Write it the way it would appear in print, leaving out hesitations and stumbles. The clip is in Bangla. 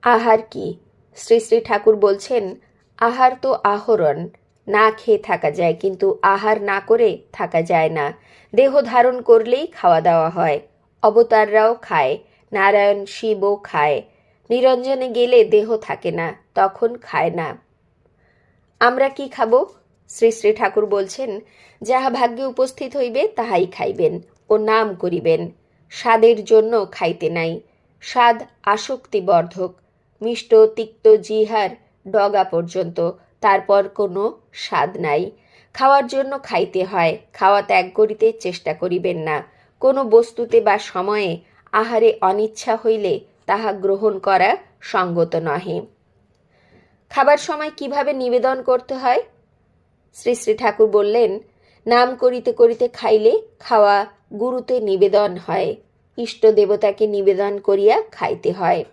আহার কি? শ্রী শ্রী ঠাকুর বলছেন, আহার তো আহরণ। না খেয়ে থাকা যায়, কিন্তু আহার না করে থাকা যায় না। দেহ ধারণ করলেই খাওয়া দাওয়া হয়। অবতাররাও খায়, নারায়ণ শিবও খায়। নিরঞ্জনে গেলে দেহ থাকে না, তখন খায় না। আমরা কি খাব? শ্রী শ্রী ঠাকুর বলছেন, যাহা ভাগ্যে উপস্থিত হইবে তাহাই খাইবেন ও নাম করিবেন। স্বাদের জন্য খাইতে নাই। স্বাদ আসক্তিবর্ধক। মিষ্ট তিক্ত জিহার ডগা পর্যন্ত, তারপর কোনো স্বাদ নাই। খাওয়ার জন্য খাইতে হয়, খাওয়া ত্যাগ করিতে চেষ্টা করিবেন না। কোনো বস্তুতে বা সময়ে আহারে অনিচ্ছা হইলে তাহা গ্রহণ করা সঙ্গত নহে। খাবার সময় কিভাবে নিবেদন করতে হয়? শ্রী শ্রী ঠাকুর বললেন, নাম করিতে করিতে খাইলে খাওয়া গুরুতে নিবেদন হয়। ইষ্ট দেবতাকে নিবেদন করিয়া খাইতে হয়।